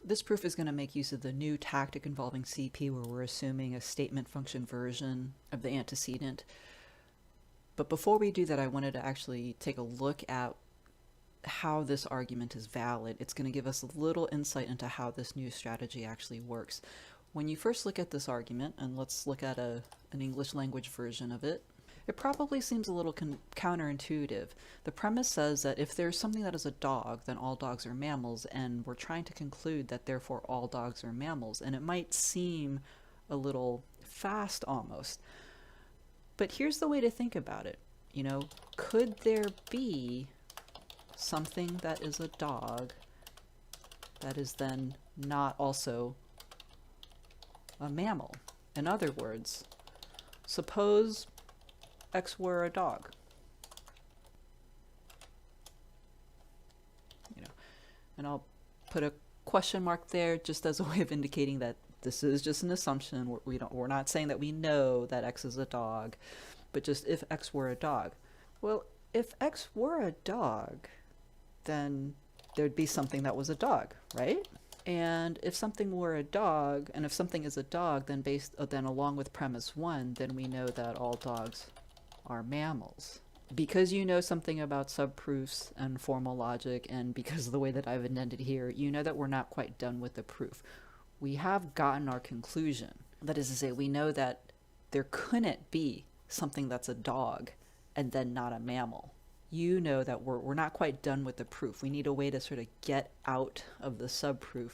This proof is going to make use of the new tactic involving CP, where we're assuming a statement function version of the antecedent. But before we do that, I wanted to actually take a look at how this argument is valid. It's going to give us a little insight into how this new strategy actually works. When you first look at this argument, and let's look at an English language version of it, it probably seems a little counterintuitive. The premise says that if there's something that is a dog, then all dogs are mammals, and we're trying to conclude that therefore all dogs are mammals. And it might seem a little fast almost. But here's the way to think about it. You know, could there be something that is a dog that is then not also a mammal? In other words, suppose X were a dog. You know, and I'll put a question mark there just as a way of indicating that this is just an assumption. We're not saying that we know that X is a dog, but just if X were a dog. Well, if X were a dog, then there'd be something that was a dog, right? And if something were a dog, and if something is a dog, then then along with premise 1, then we know that all dogs are mammals. Because you know something about subproofs and formal logic, and because of the way that I've indented here, you know that we're not quite done with the proof. We have gotten our conclusion. That is to say, we know that there couldn't be something that's a dog and then not a mammal. You know that we're not quite done with the proof. We need a way to sort of get out of the subproof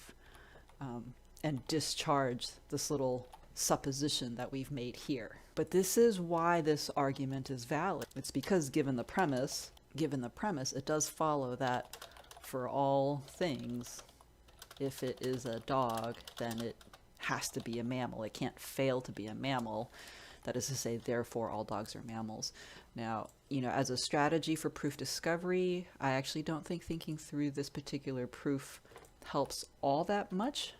and discharge this little supposition that we've made here. But this is why this argument is valid. It's because given the premise, it does follow that for all things, if it is a dog, then it has to be a mammal. It can't fail to be a mammal. That is to say, therefore, all dogs are mammals. Now, you know, as a strategy for proof discovery, I actually don't think thinking through this particular proof helps all that much,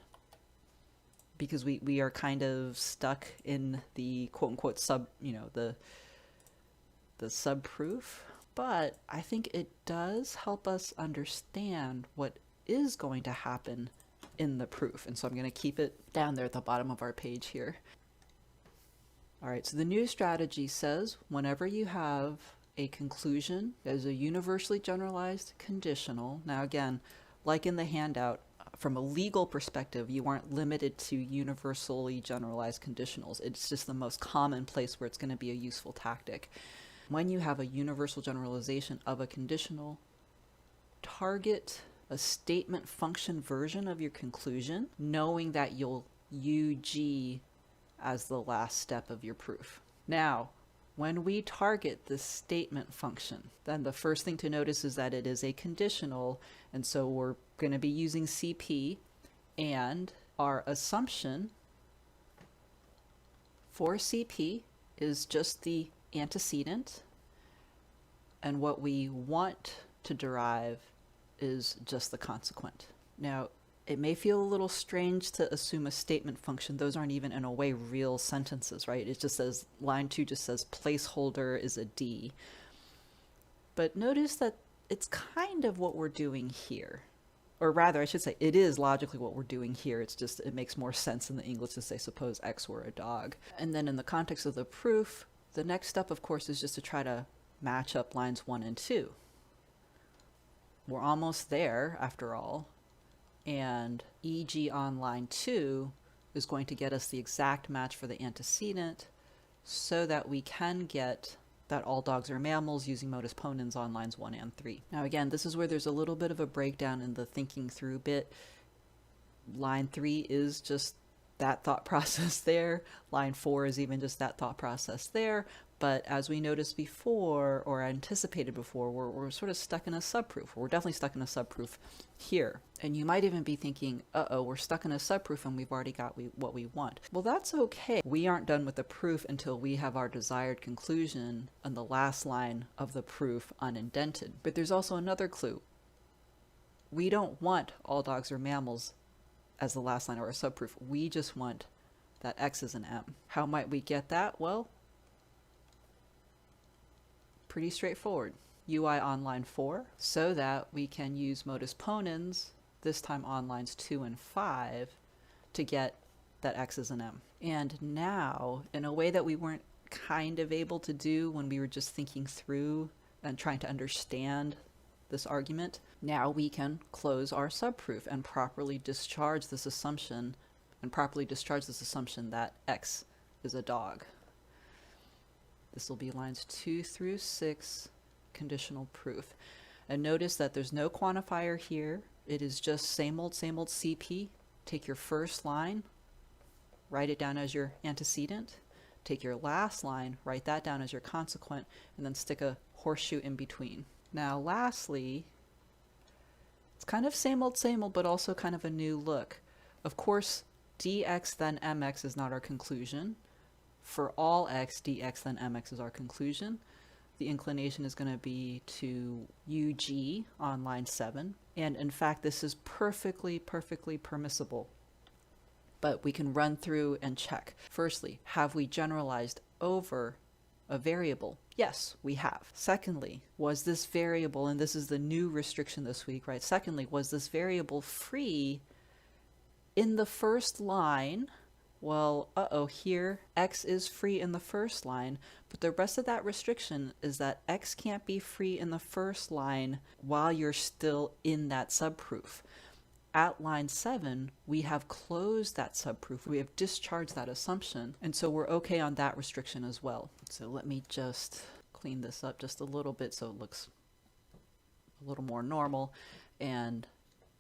because we are kind of stuck in the quote-unquote the subproof. But I think it does help us understand what is going to happen in the proof. And so I'm going to keep it down there at the bottom of our page here. All right, so the new strategy says whenever you have a conclusion that is a universally generalized conditional. Now again, like in the handout, from a legal perspective, you aren't limited to universally generalized conditionals. It's just the most common place where it's going to be a useful tactic. When you have a universal generalization of a conditional, target a statement function version of your conclusion, knowing that you'll UG as the last step of your proof. Now, when we target the statement function, then the first thing to notice is that it is a conditional, and so we're going to be using CP, and our assumption for CP is just the antecedent, and what we want to derive is just the consequent. Now, it may feel a little strange to assume a statement function. Those aren't even, in a way, real sentences, right? It just says, line 2 just says placeholder is a D. But notice that it's kind of what we're doing here. Or rather, I should say, it is logically what we're doing here. It's just, it makes more sense in the English to say, suppose X were a dog. And then in the context of the proof, the next step, of course, is just to try to match up lines 1 and 2. We're almost there, after all. And EG on line 2 is going to get us the exact match for the antecedent so that we can get that all dogs are mammals using modus ponens on lines 1 and 3. Now again, this is where there's a little bit of a breakdown in the thinking through bit. Line 3 is just that thought process there. Line 4 is even just that thought process there. But as we noticed before, or anticipated before, we're sort of stuck in a subproof. We're definitely stuck in a subproof here. And you might even be thinking, uh-oh, we're stuck in a subproof and we've already got what we want. Well, that's okay. We aren't done with the proof until we have our desired conclusion on the last line of the proof unindented. But there's also another clue. We don't want all dogs are mammals as the last line of our subproof. We just want that X is an M. How might we get that? Well, pretty straightforward. UI on line 4, so that we can use modus ponens this time on lines 2 and 5, to get that x is an m. And now, in a way that we weren't kind of able to do when we were just thinking through and trying to understand this argument, now we can close our subproof and properly discharge this assumption that x is a dog. This will be lines 2 through 6, conditional proof. And notice that there's no quantifier here. It is just same old CP. Take your first line, write it down as your antecedent. Take your last line, write that down as your consequent, and then stick a horseshoe in between. Now lastly, it's kind of same old, but also kind of a new look. Of course, dx then mx is not our conclusion. For all x, dx then mx is our conclusion. The inclination is going to be to UG on line 7. And in fact, this is perfectly permissible. But we can run through and check. Firstly, have we generalized over a variable? Yes, we have. Secondly, was this variable, and this is the new restriction this week, right? Secondly, was this variable free in the first line? Well, here x is free in the first line, but the rest of that restriction is that x can't be free in the first line while you're still in that subproof. At line 7, we have closed that subproof. We have discharged that assumption, and so we're okay on that restriction as well. So let me just clean this up just a little bit so it looks a little more normal. And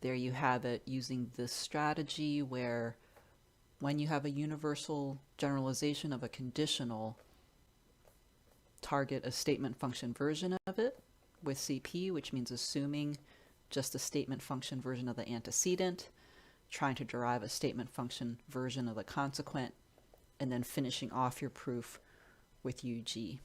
there you have it, using this strategy where when you have a universal generalization of a conditional, target a statement function version of it with CP, which means assuming just a statement function version of the antecedent, trying to derive a statement function version of the consequent, and then finishing off your proof with UG.